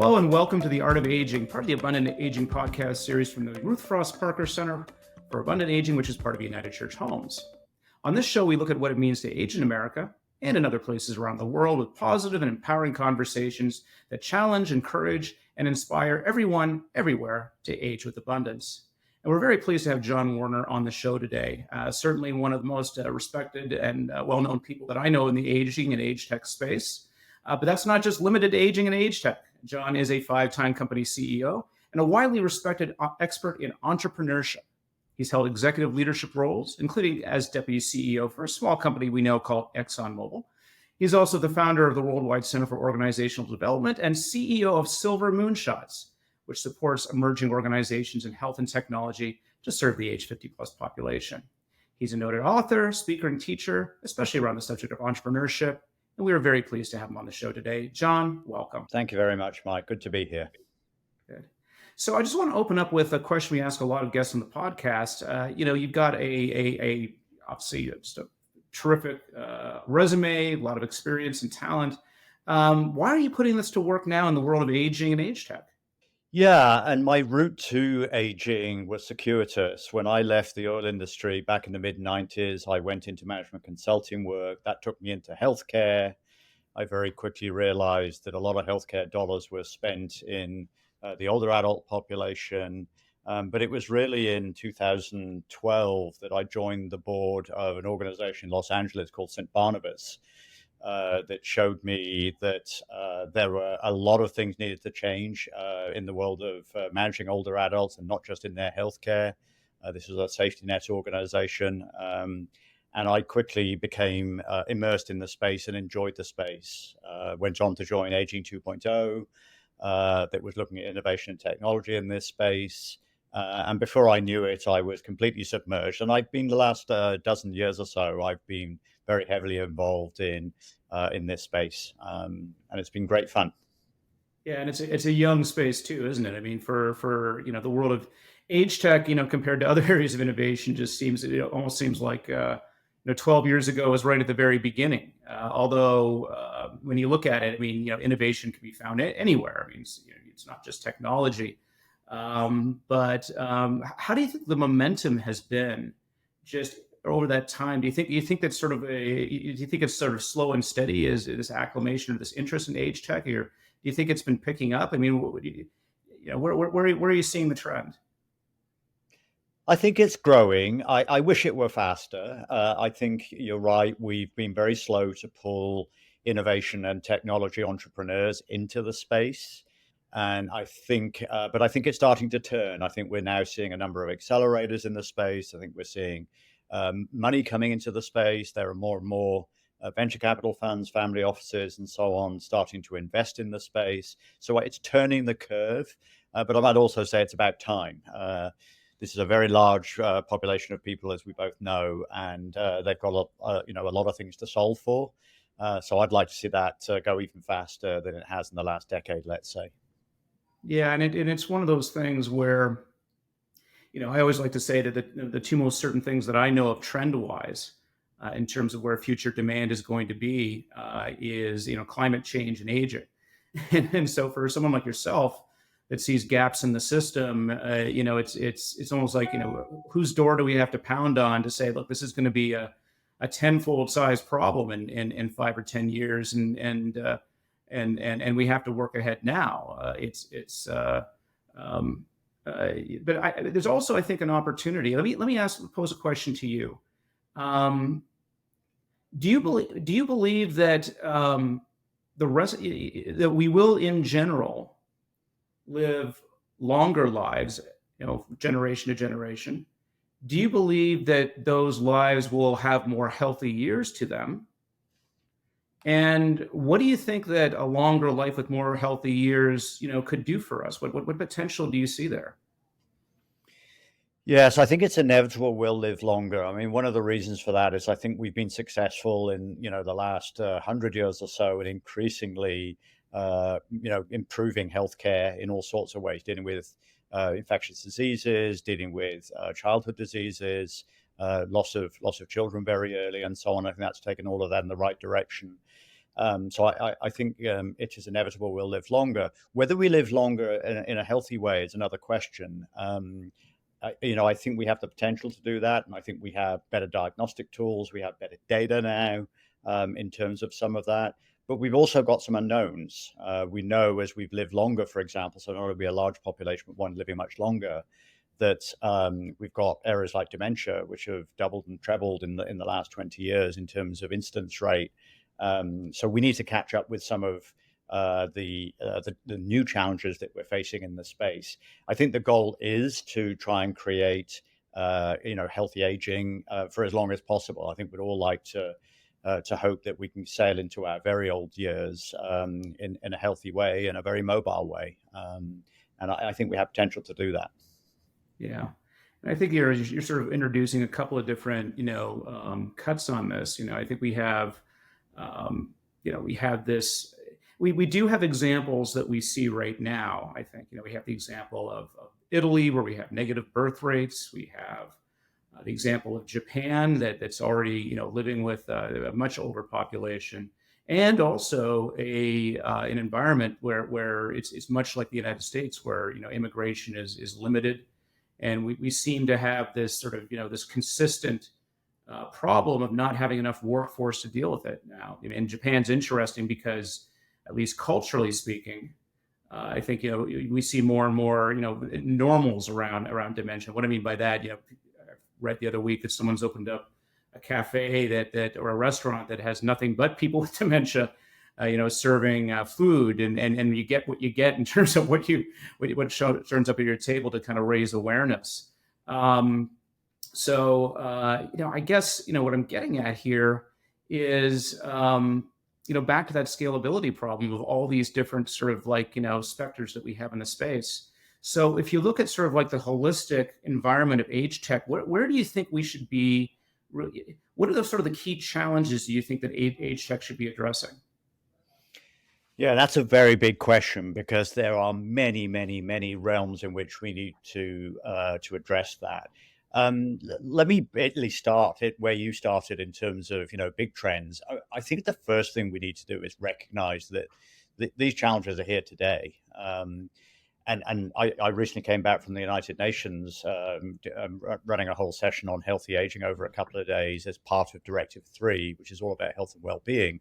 Hello and welcome to The Art of Aging, part of the Abundant Aging podcast series from the Ruth Frost Parker Center for Abundant Aging, which is part of United Church Homes. On this show, we look at what it means to age in America and in other places around the world with positive and empowering conversations that challenge, encourage, and inspire everyone, everywhere to age with abundance. And we're very pleased to have Jon Warner on the show today. Certainly one of the most respected and well-known people that I know in the aging and age tech space. But that's not just limited to aging and age tech. Jon is a 5-time company CEO and a widely respected expert in entrepreneurship. He's held executive leadership roles, including as deputy CEO for a small company we know called ExxonMobil. He's also the founder of the Worldwide Center for Organizational Development and CEO of Silver Moonshots, which supports emerging organizations in health and technology to serve the age 50 plus population. He's a noted author, speaker, and teacher, especially around the subject of entrepreneurship. And we are very pleased to have him on the show today. Jon, welcome. Thank you very much, Mike. Good to be here. Good. So I just want to open up with a question we ask a lot of guests on the podcast. You've got obviously just a terrific resume, a lot of experience and talent. Why are you putting this to work now in the world of aging and age tech? Yeah, and my route to aging was circuitous. When I left the oil industry back in the mid-90s, I went into management consulting work. That took me into healthcare. I very quickly realized that a lot of healthcare dollars were spent in the older adult population. But it was really in 2012 that I joined the board of an organization in Los Angeles called St. Barnabas. That showed me that there were a lot of things needed to change in the world of managing older adults and not just in their healthcare. This was a safety net organization. And I quickly became immersed in the space and enjoyed the space. Went on to join Aging 2.0 that was looking at innovation and technology in this space. And before I knew it, I was completely submerged. And I've been the last dozen years or so, I've been very heavily involved in this space. And it's been great fun. Yeah, and it's a young space too, isn't it? I mean, for the world of age tech, compared to other areas of innovation, it almost seems like 12 years ago was right at the very beginning. Although when you look at it, I mean, innovation can be found anywhere. I mean, it's not just technology. But how do you think the momentum has been just over that time? Do you think that's sort of do you think it's sort of slow and steady as this acclimation or this interest in age tech, or do you think it's been picking up? I mean, where are you seeing the trend? I think it's growing. I wish it were faster. I think you're right. We've been very slow to pull innovation and technology entrepreneurs into the space. And I think it's starting to turn. I think we're now seeing a number of accelerators in the space. I think we're seeing money coming into the space. There are more and more venture capital funds, family offices, and so on starting to invest in the space. So it's turning the curve. But I might also say it's about time. This is a very large population of people, as we both know, and they've got a lot of things to solve for. So I'd like to see that go even faster than it has in the last decade, let's say. Yeah, and it's one of those things where, I always like to say that the two most certain things that I know of trend-wise in terms of where future demand is going to be is, climate change and aging. And so for someone like yourself that sees gaps in the system, it's almost like, whose door do we have to pound on to say, look, this is going to be a tenfold size problem in 5 or 10 years, and we have to work ahead now. But there's also, I think, an opportunity. Let me pose a question to you. Do you believe that that we will, in general, live longer lives, generation to generation? Do you believe that those lives will have more healthy years to them? And what do you think that a longer life with more healthy years, could do for us? What potential do you see there? Yes, I think it's inevitable we'll live longer. I mean, one of the reasons for that is I think we've been successful in, the last 100 years or so, and increasingly, improving healthcare in all sorts of ways, dealing with infectious diseases, dealing with childhood diseases, loss of children very early, and so on. I think that's taken all of that in the right direction. So I think it is inevitable we'll live longer. Whether we live longer in a healthy way is another question. I think we have the potential to do that, and I think we have better diagnostic tools. We have better data now in terms of some of that. But we've also got some unknowns. We know as we've lived longer, for example, so not only be a large population, but one living much longer, that we've got areas like dementia, which have doubled and trebled in the last 20 years in terms of incidence rate. So we need to catch up with some of the new challenges that we're facing in the space. I think the goal is to try and create healthy aging for as long as possible. I think we'd all like to hope that we can sail into our very old years in a healthy way, in a very mobile way, and I think we have potential to do that. Yeah. And I think you're sort of introducing a couple of different, cuts on this. I think we have this, we do have examples that we see right now. I think, we have the example of Italy, where we have negative birth rates. We have the example of Japan that's already, living with a much older population, and also an environment where it's much like the United States, where, immigration is limited. And we seem to have this sort of, this consistent problem of not having enough workforce to deal with it now. And Japan's interesting because, at least culturally speaking, I think we see more and more normals around dementia. What I mean by that, I read the other week that someone's opened up a cafe that or a restaurant that has nothing but people with dementia, serving food, and you get what you get in terms of what turns up at your table to kind of raise awareness. So I guess what I'm getting at here is back to that scalability problem of all these different sort of like specters that we have in the space. So if you look at sort of like the holistic environment of age tech, where do you think we should be? What are the sort of the key challenges do you think that age tech should be addressing? Yeah, that's a very big question, because there are many, many, many realms in which we need to address that. Let me at least start it where you started in terms of big trends. I think the first thing we need to do is recognize that these challenges are here today. And I recently came back from the United Nations, running a whole session on healthy aging over a couple of days as part of Directive 3, which is all about health and well-being,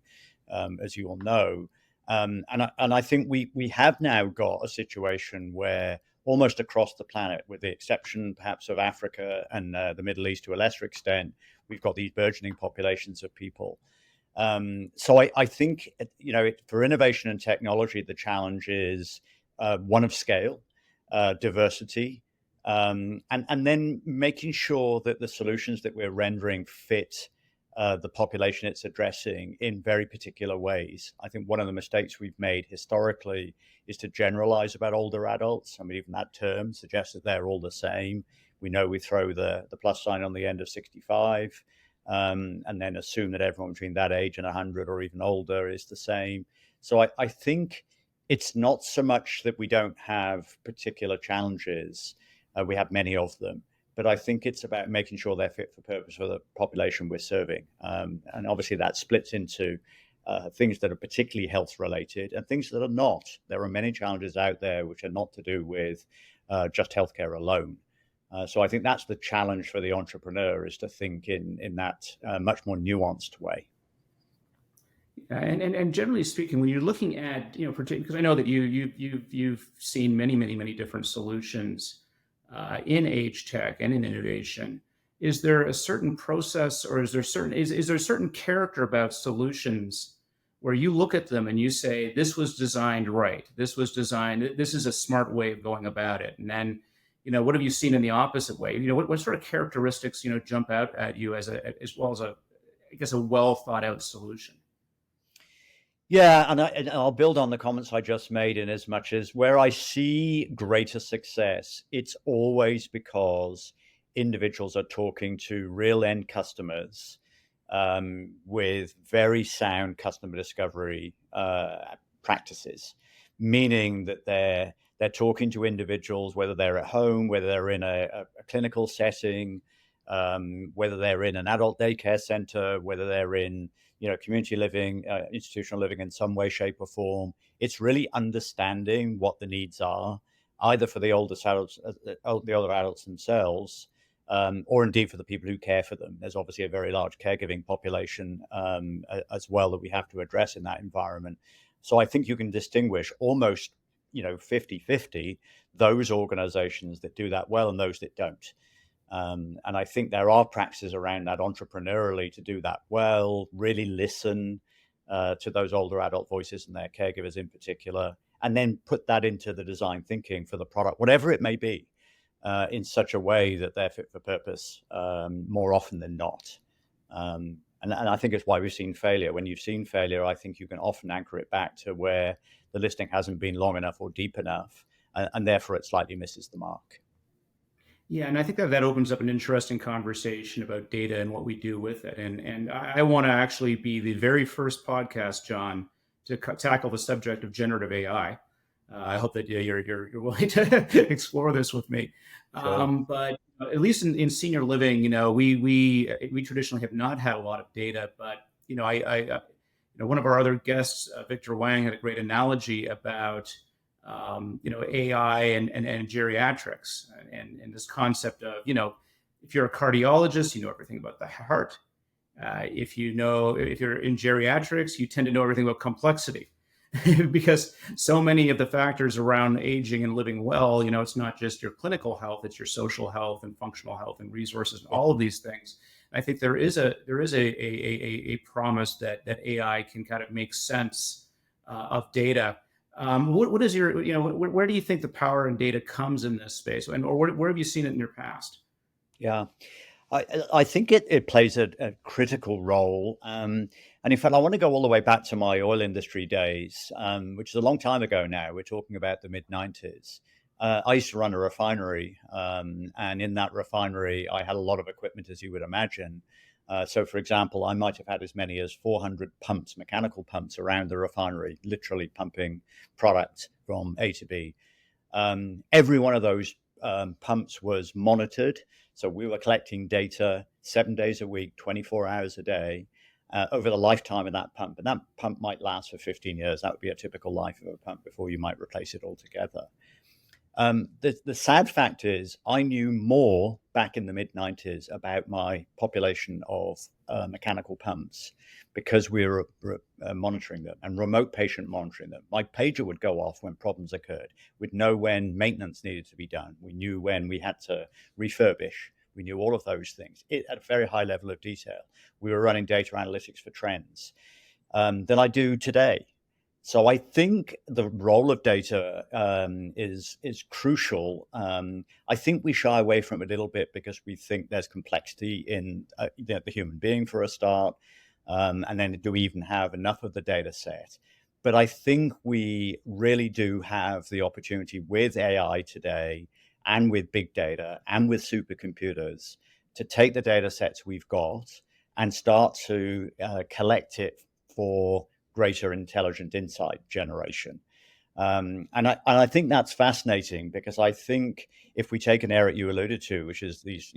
as you all know. And I think we have now got a situation where almost across the planet, with the exception perhaps of Africa and the Middle East to a lesser extent, we've got these burgeoning populations of people. So I think, for innovation and technology, the challenge is one of scale, diversity, and then making sure that the solutions that we're rendering fit the population it's addressing in very particular ways. I think one of the mistakes we've made historically is to generalize about older adults. I mean, even that term suggests that they're all the same. We know we throw the plus sign on the end of 65, and then assume that everyone between that age and 100 or even older is the same. So I think it's not so much that we don't have particular challenges. We have many of them. But I think it's about making sure they're fit for purpose for the population we're serving. And obviously that splits into things that are particularly health related and things that are not. There are many challenges out there which are not to do with just healthcare alone. So I think that's the challenge for the entrepreneur, is to think in that much more nuanced way. And generally speaking, when you're looking at, because I know that you've seen many different solutions in age tech and in innovation, is there a certain process, or is there a certain character about solutions where you look at them and you say, this was designed right, this is a smart way of going about it? And then, what have you seen in the opposite way? What sort of characteristics, jump out at you as well as I guess, a well thought out solution? Yeah, and I'll build on the comments I just made, in as much as where I see greater success, it's always because individuals are talking to real end customers with very sound customer discovery practices, meaning that they're talking to individuals, whether they're at home, whether they're in a clinical setting, whether they're in an adult daycare center, whether they're in community living, institutional living in some way, shape, or form. It's really understanding what the needs are, either for the older adults themselves, or indeed for the people who care for them. There's obviously a very large caregiving population as well that we have to address in that environment. So I think you can distinguish almost 50-50 those organizations that do that well and those that don't. And I think there are practices around that entrepreneurially to do that well, really listen to those older adult voices and their caregivers in particular, and then put that into the design thinking for the product, whatever it may be, in such a way that they're fit for purpose more often than not. And I think it's why we've seen failure. When you've seen failure, I think you can often anchor it back to where the listening hasn't been long enough or deep enough, and therefore it slightly misses the mark. Yeah, and I think that opens up an interesting conversation about data and what we do with it. And I want to actually be the very first podcast, John, to tackle the subject of generative AI. I hope that you're willing to explore this with me. Sure. But at least in senior living, we traditionally have not had a lot of data. But one of our other guests, Victor Wang, had a great analogy about AI and geriatrics and this concept of, if you're a cardiologist, you know everything about the heart. If you're in geriatrics, you tend to know everything about complexity because so many of the factors around aging and living well, it's not just your clinical health, it's your social health and functional health and resources and all of these things. I think there is a promise that AI can kind of make sense of data. What is your, where do you think the power in data comes in this space, or where have you seen it in your past? Yeah. I think it plays a critical role. And in fact, I want to go all the way back to my oil industry days, which is a long time ago now. We're talking about the mid-90s. I used to run a refinery, and in that refinery, I had a lot of equipment, as you would imagine. So, for example, I might have had as many as 400 pumps, mechanical pumps around the refinery, literally pumping product from A to B. Every one of those pumps was monitored. So we were collecting data 7 days a week, 24 hours a day, over the lifetime of that pump. And that pump might last for 15 years. That would be a typical life of a pump before you might replace it altogether. The sad fact is I knew more back in the mid-90s about my population of mechanical pumps because we were monitoring them and remote patient monitoring them. My pager would go off when problems occurred. We'd know when maintenance needed to be done. We knew when we had to refurbish. We knew all of those things at a very high level of detail. We were running data analytics for trends than I do today. So I think the role of data is crucial. I think we shy away from it a little bit because we think there's complexity in the human being for a start, and then do we even have enough of the data set? But I think we really do have the opportunity with AI today and with big data and with supercomputers to take the data sets we've got and start to collect it for greater intelligent insight generation. And I think that's fascinating because I think if we take an area you alluded to, which is these,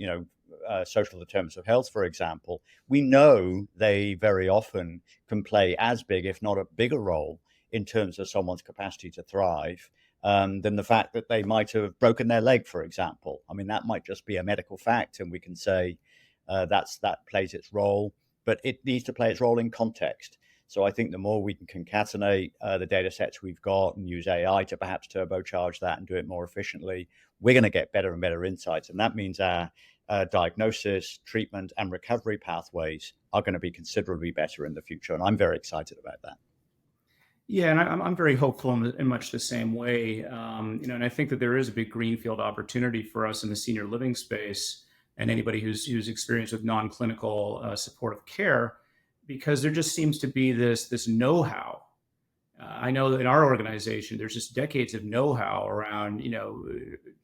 social determinants of health, for example, we know they very often can play as big, if not a bigger role in terms of someone's capacity to thrive than the fact that they might have broken their leg, for example. I mean, that might just be a medical fact, and we can say that plays its role, but it needs to play its role in context. So I think the more we can concatenate the data sets we've got and use AI to perhaps turbocharge that and do it more efficiently, we're going to get better and better insights. And that means our diagnosis, treatment, and recovery pathways are going to be considerably better in the future. And I'm very excited about that. Yeah, and I'm very hopeful in much the same way. And I think that there is a big greenfield opportunity for us in the senior living space and anybody who's experienced with non-clinical supportive care, because there just seems to be this know-how. I know that in our organization, there's just decades of know-how around,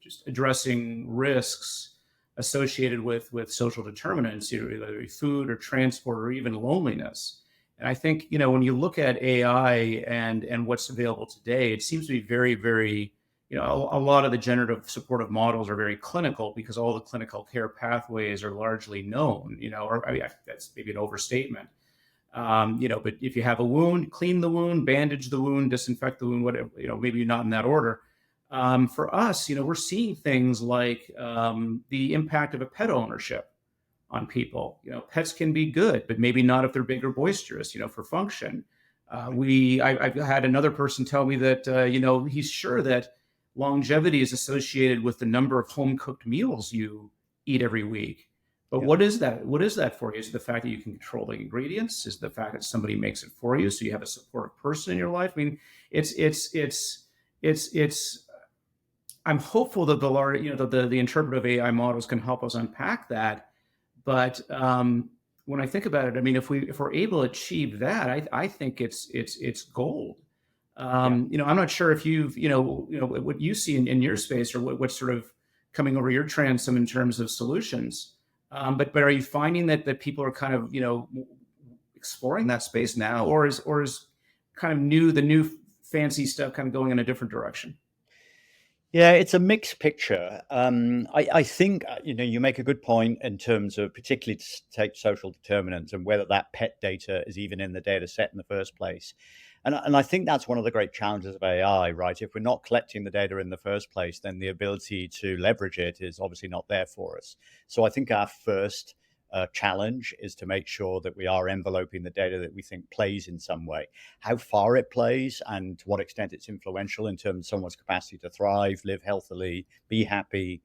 just addressing risks associated with social determinants, whether it be food or transport or even loneliness. And I think, when you look at AI and what's available today, it seems to be very, very a lot of the generative supportive models are very clinical because all the clinical care pathways are largely known, or I mean, that's maybe an overstatement. But if you have a wound, clean the wound, bandage the wound, disinfect the wound, whatever, maybe not in that order. For us, we're seeing things like the impact of a pet ownership on people. Pets can be good, but maybe not if they're big or boisterous, for function. I've had another person tell me that, he's sure that longevity is associated with the number of home cooked meals you eat every week. But Yeah. what is that? What is that for you? Is it the fact that you can control the ingredients? Is it the fact that somebody makes it for you, so you have a supportive person in your life? I mean, it's. I'm hopeful that the interpretive AI models can help us unpack that. But when I think about it, I mean, if we're able to achieve that, I think it's gold. Yeah. I'm not sure if you've what you see in your space, or what's sort of coming over your transom in terms of solutions. But are you finding that people are kind of exploring that space now, or is kind of the new fancy stuff kind of going in a different direction? Yeah, it's a mixed picture. I think you make a good point in terms of particularly to take social determinants and whether that pet data is even in the data set in the first place. And I think that's one of the great challenges of AI, right? If we're not collecting the data in the first place, then the ability to leverage it is obviously not there for us. So I think our first challenge is to make sure that we are enveloping the data that we think plays in some way. How far it plays and to what extent it's influential in terms of someone's capacity to thrive, live healthily, be happy,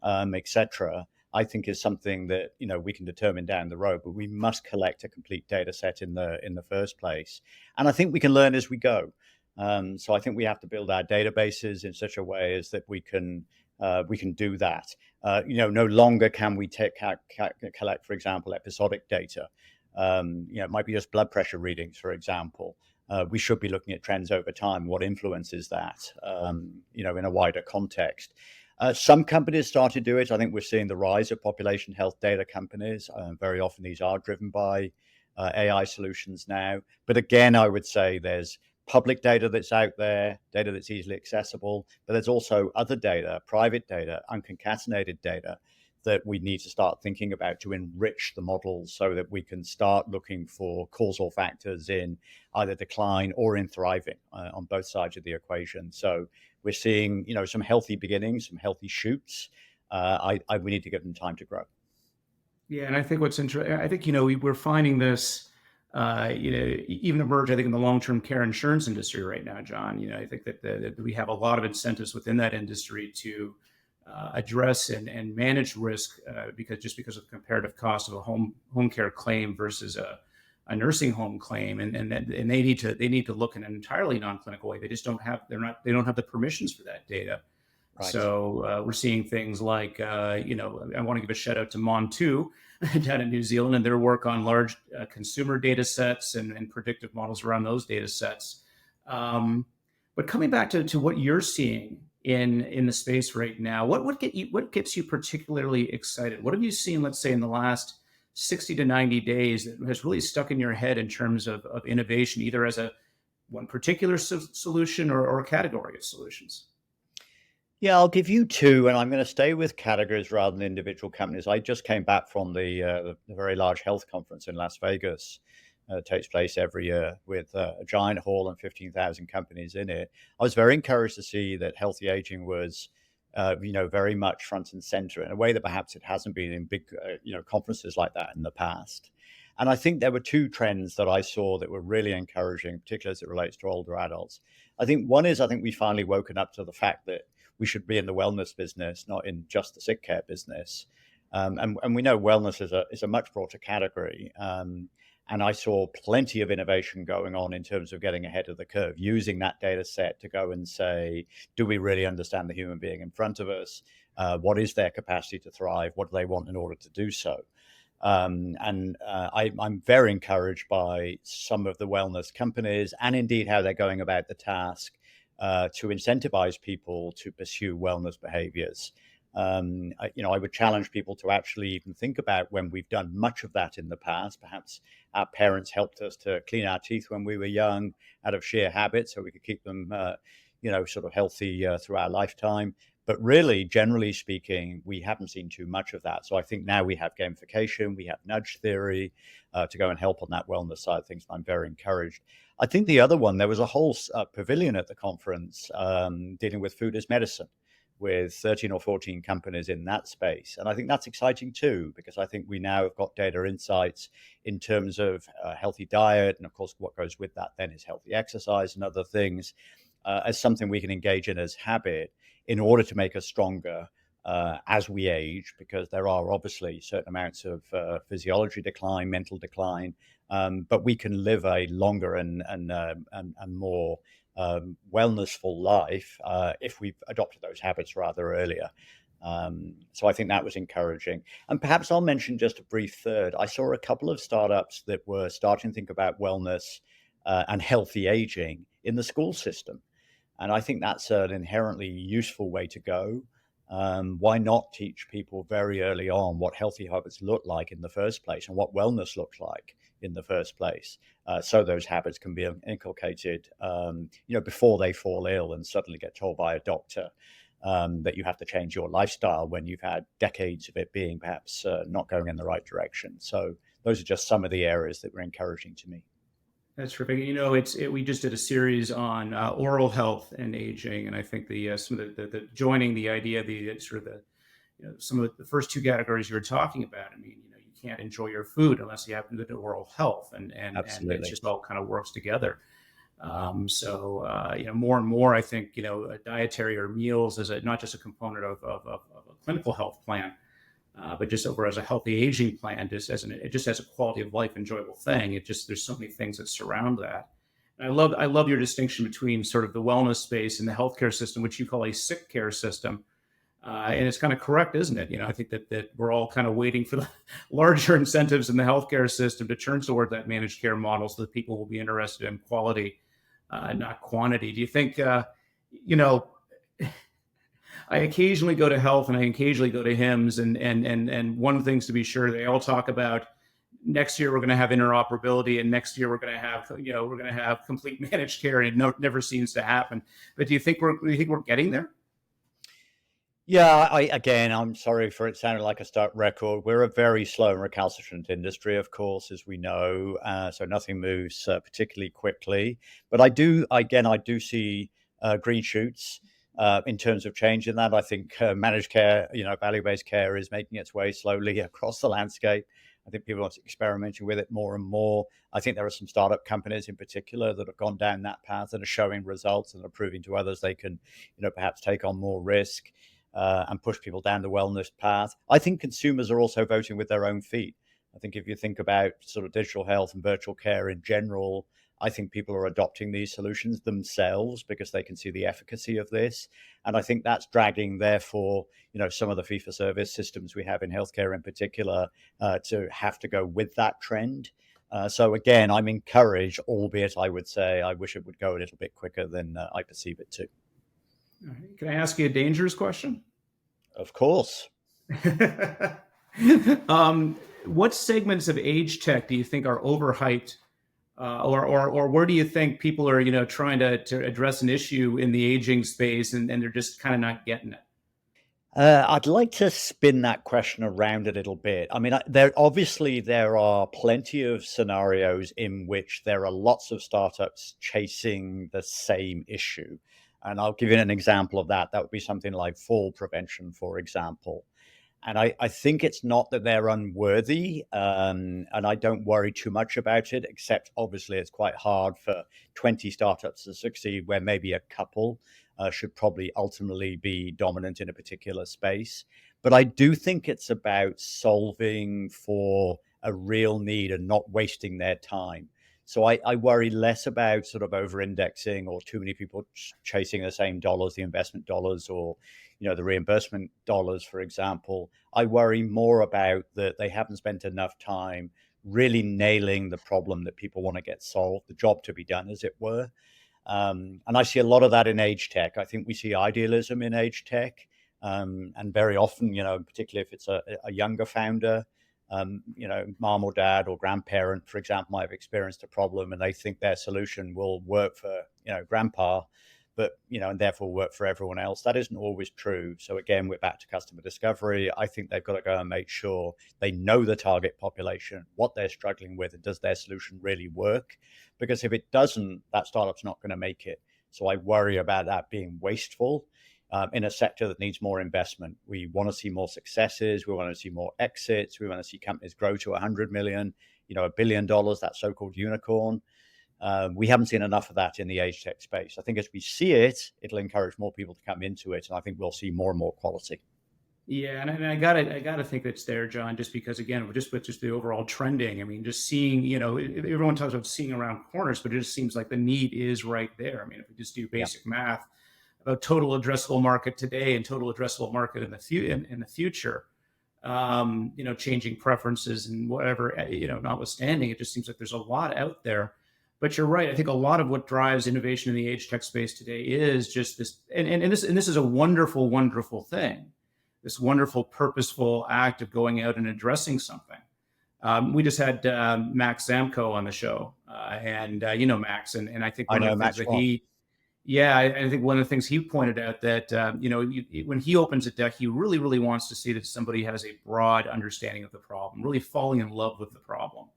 etc. I think is something that we can determine down the road, but we must collect a complete data set in the first place. And I think we can learn as we go. So I think we have to build our databases in such a way as that we can do that. No longer can we collect, for example, episodic data. It might be just blood pressure readings, for example. We should be looking at trends over time. What influences that, in a wider context? Some companies start to do it. I think we're seeing the rise of population health data companies. Very often these are driven by AI solutions now. But again, I would say there's public data that's out there, data that's easily accessible, but there's also other data, private data, unconcatenated data that we need to start thinking about to enrich the models so that we can start looking for causal factors in either decline or in thriving on both sides of the equation. So we're seeing, some healthy beginnings, some healthy shoots. We need to give them time to grow. Yeah, and I think what's interesting, I think we're finding this, even emerge, I think, in the long-term care insurance industry right now, John. I think that we have a lot of incentives within that industry to address and manage risk, because of the comparative cost of a home care claim versus a nursing home claim, and they need to look in an entirely non-clinical way. They just they don't have the permissions for that data. Right. So we're seeing things like, I want to give a shout out to Montu down in New Zealand and their work on large consumer data sets and predictive models around those data sets. But coming back to what you're seeing in the space right now, what gets you particularly excited? What have you seen, let's say, in the last 60 to 90 days that has really stuck in your head in terms of innovation, either as one particular solution or a category of solutions? Yeah, I'll give you two, and I'm going to stay with categories rather than individual companies. I just came back from the very large health conference in Las Vegas. It takes place every year with a giant hall and 15,000 companies in it. I was very encouraged to see that healthy aging was, very much front and center in a way that perhaps it hasn't been in big, conferences like that in the past. And I think there were two trends that I saw that were really encouraging, particularly as it relates to older adults. I think one is I think we've finally woken up to the fact that we should be in the wellness business, not in just the sick care business. And we know wellness is a much broader category. And I saw plenty of innovation going on in terms of getting ahead of the curve, using that data set to go and say, do we really understand the human being in front of us? What is their capacity to thrive? What do they want in order to do so? I'm very encouraged by some of the wellness companies and indeed how they're going about the task to incentivize people to pursue wellness behaviors. I would challenge people to actually even think about when we've done much of that in the past. Perhaps our parents helped us to clean our teeth when we were young out of sheer habit so we could keep them sort of healthy through our lifetime. But really, generally speaking, we haven't seen too much of that. So I think now we have gamification, we have nudge theory to go and help on that wellness side of things. I'm very encouraged. I think the other one, there was a whole pavilion at the conference dealing with food as medicine, with 13 or 14 companies in that space. And I think that's exciting too, because I think we now have got data insights in terms of healthy diet. And of course, what goes with that then is healthy exercise and other things as something we can engage in as habit in order to make us stronger as we age, because there are obviously certain amounts of physiology decline, mental decline, but we can live a longer and more wellnessful life if we've adopted those habits rather earlier. So I think that was encouraging. And perhaps I'll mention just a brief third. I saw a couple of startups that were starting to think about wellness and healthy aging in the school system. And I think that's an inherently useful way to go. Why not teach people very early on what healthy habits look like in the first place and what wellness looks like in the first place, so those habits can be inculcated, before they fall ill and suddenly get told by a doctor that you have to change your lifestyle when you've had decades of it being perhaps not going in the right direction. So those are just some of the areas that were encouraging to me. That's terrific. We just did a series on oral health and aging, and I think some of the joining the idea, the sort of the some of the first two categories you were talking about. I mean, you can't enjoy your food unless you have good oral health, and it just all kind of works together. More and more, I think dietary or meals is not just a component of a clinical health plan, but just over as a healthy aging plan, just as a quality of life, enjoyable thing. There's so many things that surround that. And I love your distinction between sort of the wellness space and the healthcare system, which you call a sick care system. And it's kind of correct, isn't it? I think that we're all kind of waiting for the larger incentives in the healthcare system to turn toward that managed care model so that people will be interested in quality, not quantity. Do you think, I occasionally go to health and I occasionally go to HIMSS, and one of the things to be sure, they all talk about next year we're going to have interoperability, and next year we're going to have complete managed care, and it never seems to happen. But do you think we're getting there? Yeah, I'm sorry for it sounding like a stuck record. We're a very slow and recalcitrant industry, of course, as we know. So nothing moves particularly quickly. But I do see green shoots in terms of change in that. I think managed care, value-based care is making its way slowly across the landscape. I think people are experimenting with it more and more. I think there are some startup companies in particular that have gone down that path and are showing results and are proving to others they can, perhaps take on more risk and push people down the wellness path. I think consumers are also voting with their own feet. I think if you think about sort of digital health and virtual care in general, I think people are adopting these solutions themselves because they can see the efficacy of this. And I think that's dragging, therefore, some of the fee-for-service systems we have in healthcare in particular to have to go with that trend. So again, I'm encouraged, albeit I would say I wish it would go a little bit quicker than I perceive it to. Can I ask you a dangerous question? Of course. What segments of age tech do you think are overhyped, or where do you think people are, trying to address an issue in the aging space and they're just kind of not getting it? I'd like to spin that question around a little bit. I mean, there are plenty of scenarios in which there are lots of startups chasing the same issue. And I'll give you an example of that. That would be something like fall prevention, for example. And I think it's not that they're unworthy, and I don't worry too much about it, except obviously it's quite hard for 20 startups to succeed where maybe a couple should probably ultimately be dominant in a particular space. But I do think it's about solving for a real need and not wasting their time. So I worry less about sort of over-indexing or too many people chasing the same dollars, the investment dollars, or the reimbursement dollars, for example. I worry more about that they haven't spent enough time really nailing the problem that people want to get solved, the job to be done, as it were. And I see a lot of that in age tech. I think we see idealism in age tech, and very often, particularly if it's a younger founder. Mom or dad or grandparent, for example, might have experienced a problem and they think their solution will work for, grandpa, but and therefore work for everyone else. That isn't always true. So again, we're back to customer discovery. I think they've got to go and make sure they know the target population, what they're struggling with, and does their solution really work? Because if it doesn't, that startup's not going to make it. So I worry about that being wasteful in a sector that needs more investment. We want to see more successes. We want to see more exits. We want to see companies grow to 100 million, $1 billion, that so-called unicorn. We haven't seen enough of that in the age tech space. I think as we see it, it'll encourage more people to come into it, and I think we'll see more and more quality. Yeah, and I gotta think it's there, John, just because again, with just the overall trending. I mean, just seeing, everyone talks about seeing around corners, but it just seems like the need is right there. I mean, if we just do Yeah. basic math about total addressable market today and total addressable market in the future, changing preferences and whatever, notwithstanding, it just seems like there's a lot out there. But you're right. I think a lot of what drives innovation in the age tech space today is just this, and this is a wonderful, wonderful thing. This wonderful, purposeful act of going out and addressing something. We just had Max Zamko on the show, and Max, and I think I one know of the things Max that well. I think one of the things he pointed out that when he opens a deck, he really, really wants to see that somebody has a broad understanding of the problem, really falling in love with the problem,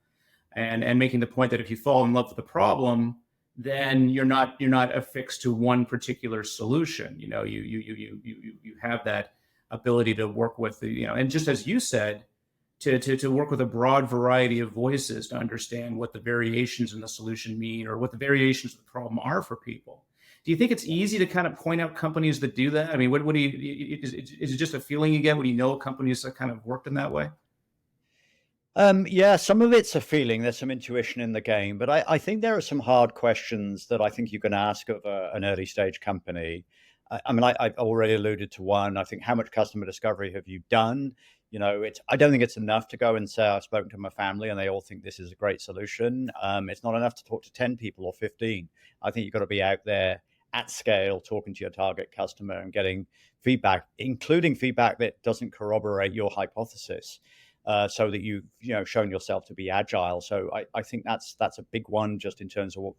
and making the point that if you fall in love with the problem, then you're not affixed to one particular solution. You have that ability to work with and just as you said, to work with a broad variety of voices to understand what the variations in the solution mean or what the variations of the problem are for people. Do you think it's easy to kind of point out companies that do that? I mean, what do you, is it just a feeling you get when you know companies that kind of worked in that way? Yeah, some of it's a feeling. There's some intuition in the game, but I think there are some hard questions that I think you can ask of an early stage company. I mean, I've already alluded to one. I think how much customer discovery have you done? I don't think it's enough to go and say I've spoken to my family and they all think this is a great solution. It's not enough to talk to 10 people or 15. I think you've got to be out there at scale, talking to your target customer and getting feedback, including feedback that doesn't corroborate your hypothesis. So that you've shown yourself to be agile. So I think that's a big one just in terms of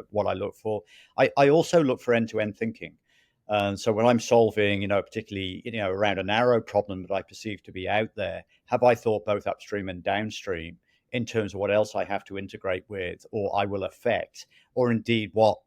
what I look for. I also look for end-to-end thinking. So when I'm solving, particularly around a narrow problem that I perceive to be out there, have I thought both upstream and downstream in terms of what else I have to integrate with, or I will affect, or indeed what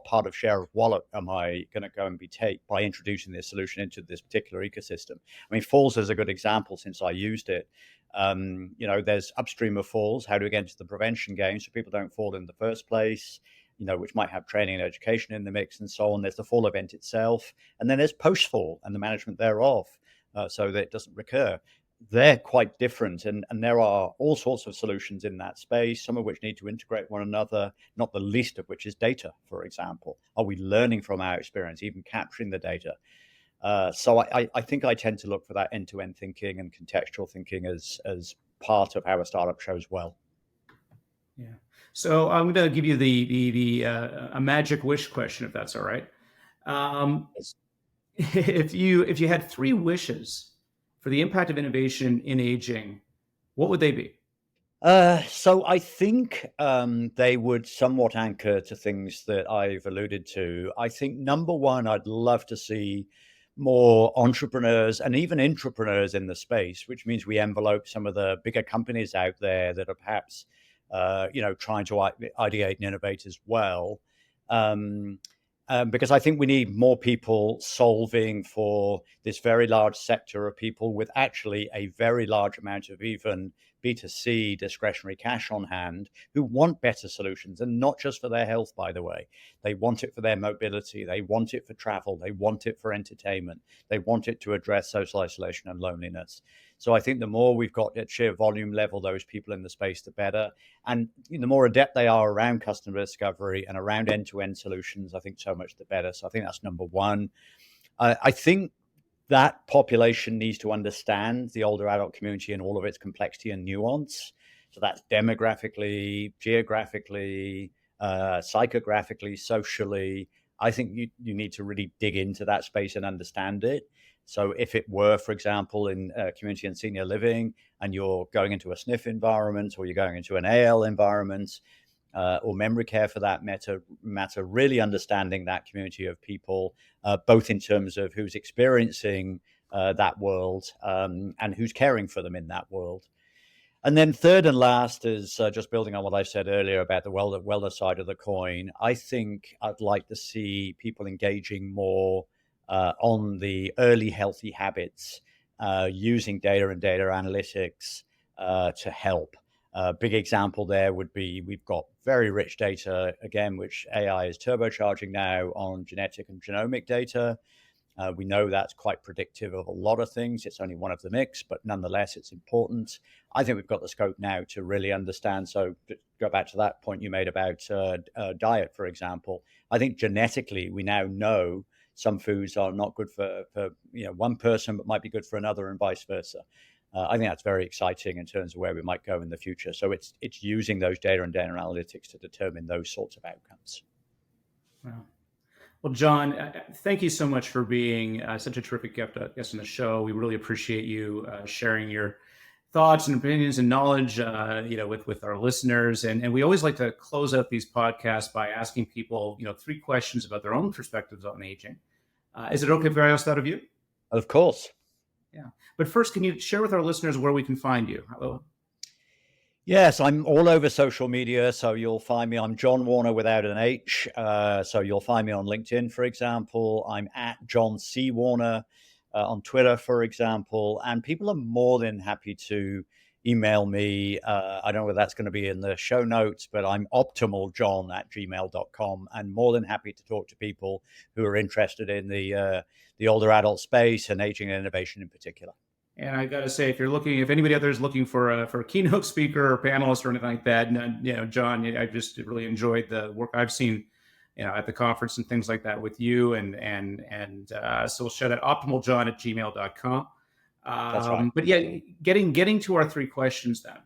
part of share of wallet am I going to go and be take by introducing this solution into this particular ecosystem? I mean, Falls is a good example since I used it. There's upstream of falls, how to get into the prevention game so people don't fall in the first place, which might have training and education in the mix and so on. There's the fall event itself. And then there's post-fall and the management thereof so that it doesn't recur. They're quite different. And there are all sorts of solutions in that space, some of which need to integrate one another, not the least of which is data, for example. Are we learning from our experience, even capturing the data? So I think I tend to look for that end-to-end thinking and contextual thinking as part of how a startup shows well. Yeah. So I'm going to give you the a magic wish question, if that's all right. Um, if you had three wishes for the impact of innovation in aging, what would they be? So I think they would somewhat anchor to things that I've alluded to. I think number one, I'd love to see more entrepreneurs and even intrapreneurs in the space, which means we envelope some of the bigger companies out there that are perhaps, trying to ideate and innovate as well. Um, because I think we need more people solving for this very large sector of people with actually a very large amount of even B2C discretionary cash on hand who want better solutions, and not just for their health, by the way. They want it for their mobility. They want it for travel. They want it for entertainment. They want it to address social isolation and loneliness. So I think the more we've got at sheer volume level, those people in the space, the better. And the more adept they are around customer discovery and around end-to-end solutions, I think so much the better. So I think that's number one. I think that population needs to understand the older adult community and all of its complexity and nuance. So that's demographically, geographically, psychographically, socially. I think you need to really dig into that space and understand it. So if it were, for example, in community and senior living, and you're going into a SNF environment or you're going into an AL environment, or memory care for that matter, really understanding that community of people, both in terms of who's experiencing that world and who's caring for them in that world. And then third and last is just building on what I said earlier about the wellness side of the coin. I think I'd like to see people engaging more on the early healthy habits, using data and data analytics to help. A big example there would be we've got very rich data, again, which AI is turbocharging now on genetic and genomic data. We know that's quite predictive of a lot of things. It's only one of the mix, but nonetheless, it's important. I think we've got the scope now to really understand. So to go back to that point you made about diet, for example, I think genetically we now know some foods are not good for one person, but might be good for another, and vice versa. I think that's very exciting in terms of where we might go in the future. So it's using those data and data analytics to determine those sorts of outcomes. Wow. Well, Jon, thank you so much for being such a terrific guest on the show. We really appreciate you sharing your thoughts and opinions and knowledge, with our listeners. And we always like to close out these podcasts by asking people, 3 questions about their own perspectives on aging. Is it okay if I ask that of you? Of course. Yeah. But first, can you share with our listeners where we can find you? Hello. Yes, I'm all over social media, so you'll find me. I'm Jon Warner without an H. So you'll find me on LinkedIn, for example. I'm at John C. Warner on Twitter, for example. And people are more than happy to email me. I don't know whether that's going to be in the show notes, but I'm optimaljon@gmail.com, and more than happy to talk to people who are interested in the older adult space and aging and innovation in particular. And I got to say, if anybody out there is looking for a keynote speaker or panelist or anything like that, Jon, I just really enjoyed the work I've seen, at the conference and things like that with you. So we'll share that optimaljon@gmail.com. That's right. But yeah, getting to our 3 questions then.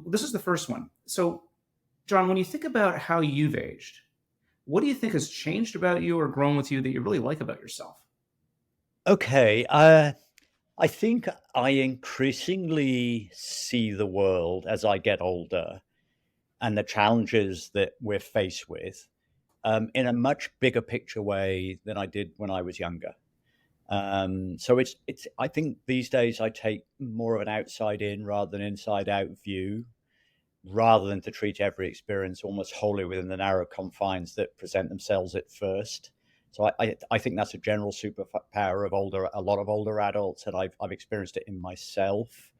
This is the first one. So, Jon, when you think about how you've aged, what do you think has changed about you or grown with you that you really like about yourself? Okay. I think I increasingly see the world as I get older and the challenges that we're faced with in a much bigger picture way than I did when I was younger. So I think these days I take more of an outside in rather than inside out view, rather than to treat every experience almost wholly within the narrow confines that present themselves at first. So I think that's a general superpower of a lot of older adults, and I've experienced it in myself.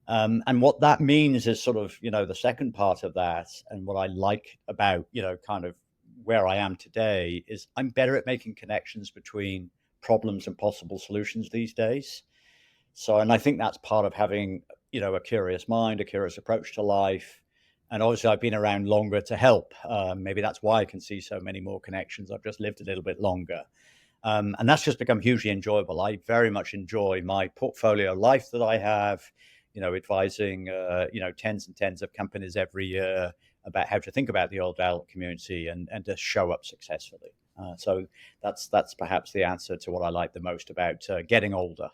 And what that means is sort of, the second part of that, and what I like about, kind of where I am today is I'm better at making connections between problems and possible solutions these days. So, and I think that's part of having, a curious mind, a curious approach to life. And obviously, I've been around longer to help. Maybe that's why I can see so many more connections. I've just lived a little bit longer. And that's just become hugely enjoyable. I very much enjoy my portfolio life that I have, advising, tens and tens of companies every year about how to think about the old adult community and to show up successfully. So that's perhaps the answer to what I like the most about getting older.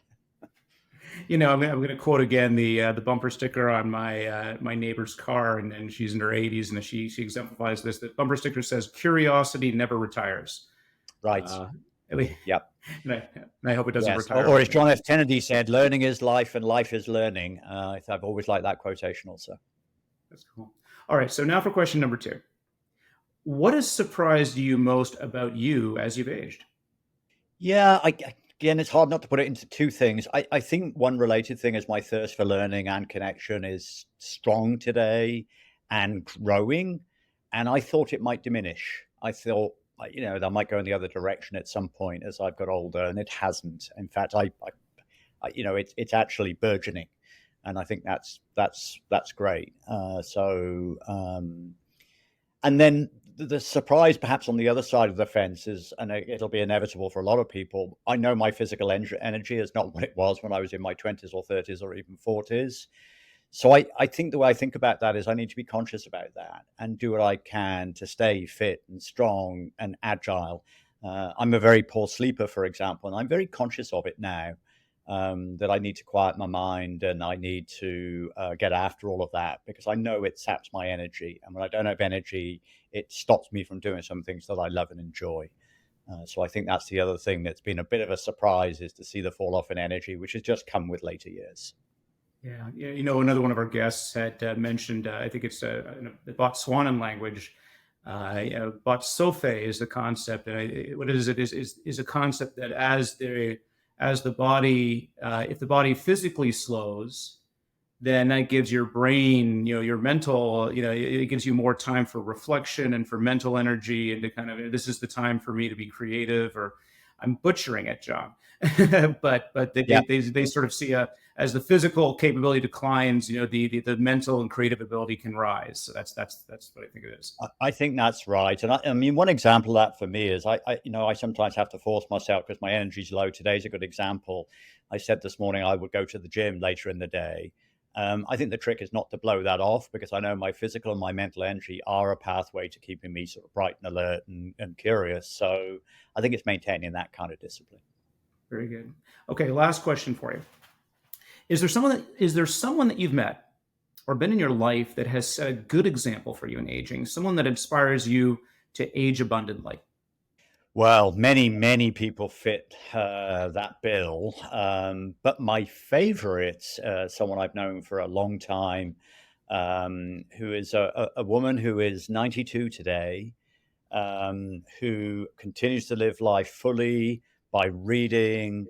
I'm going to quote again the bumper sticker on my neighbor's car, and she's in her 80s, and she exemplifies this. The bumper sticker says, "Curiosity never retires." Right. Yep. And I hope it doesn't Yes. retire. Or as John F. Kennedy said, "Learning is life, and life is learning." I've always liked that quotation also. That's cool. All right. So now for question number 2. What has surprised you most about you as you've aged? Yeah, again, it's hard not to put it into 2 things. I think one related thing is my thirst for learning and connection is strong today and growing, and I thought it might diminish. I thought, that might go in the other direction at some point as I've got older, and it hasn't. In fact, it's actually burgeoning, and I think that's great. And then the surprise, perhaps on the other side of the fence is, and it'll be inevitable for a lot of people, I know my physical energy is not what it was when I was in my 20s or 30s or even 40s. So I think the way I think about that is I need to be conscious about that and do what I can to stay fit and strong and agile. I'm a very poor sleeper, for example, and I'm very conscious of it now. that I need to quiet my mind and I need to get after all of that because I know it saps my energy. And when I don't have energy, it stops me from doing some things that I love and enjoy. So I think that's the other thing that's been a bit of a surprise is to see the fall off in energy, which has just come with later years. Yeah, yeah. Another one of our guests had mentioned, I think it's the Botswanan language. Botsofe is the concept, and what it is a concept that as the body, if the body physically slows, then that gives your brain, your mental, it gives you more time for reflection and for mental energy and to kind of, this is the time for me to be creative, or I'm butchering it, John. but Yeah. they sort of see as the physical capability declines, the mental and creative ability can rise. So that's what I think it is. I think that's right. And I mean, one example of that for me is I sometimes have to force myself because my energy's low. Today's a good example. I said this morning I would go to the gym later in the day. I think the trick is not to blow that off because I know my physical and my mental energy are a pathway to keeping me sort of bright and alert and curious. So I think it's maintaining that kind of discipline. Very good. Okay, last question for you. Is there someone that you've met or been in your life that has set a good example for you in aging? Someone that inspires you to age abundantly? Well, many people fit that bill. But my favorite, someone I've known for a long time, who is a woman who is 92 today, who continues to live life fully by reading,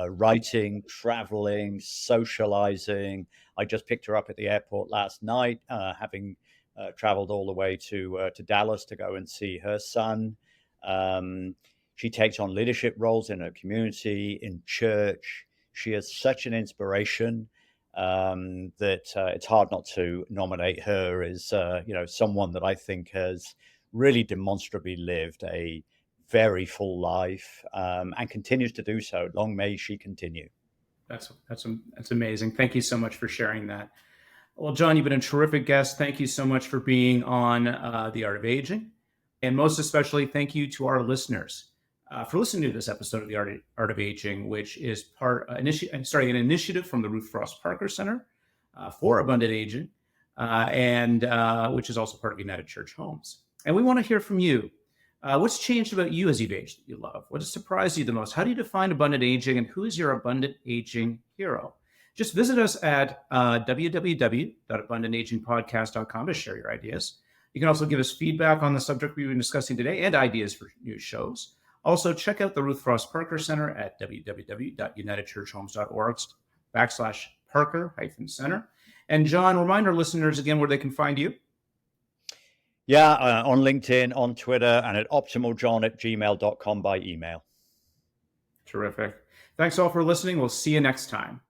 writing, traveling, socializing. I just picked her up at the airport last night, having traveled all the way to Dallas to go and see her son. Um, she takes on leadership roles in her community, in church. She is such an inspiration that it's hard not to nominate her as someone that I think has really demonstrably lived a very full life and continues to do so. Long may she continue. That's amazing. Thank you so much for sharing that. Well, John, you've been a terrific guest. Thank you so much for being on The Art of Aging. And most especially, thank you to our listeners for listening to this episode of The Art of Aging, which is an initiative from the Ruth Frost Parker Center for Abundant Aging, and which is also part of United Church Homes. And we want to hear from you. What's changed about you as you've aged that you love? What has surprised you the most? How do you define abundant aging, and who is your abundant aging hero? Just visit us at www.abundantagingpodcast.com to share your ideas. You can also give us feedback on the subject we've been discussing today and ideas for new shows. Also, check out the Ruth Frost Parker Center at www.unitedchurchhomes.org/Parker-Center. And John, remind our listeners again where they can find you. Yeah, on LinkedIn, on Twitter, and at optimaljohn@gmail.com by email. Terrific. Thanks all for listening. We'll see you next time.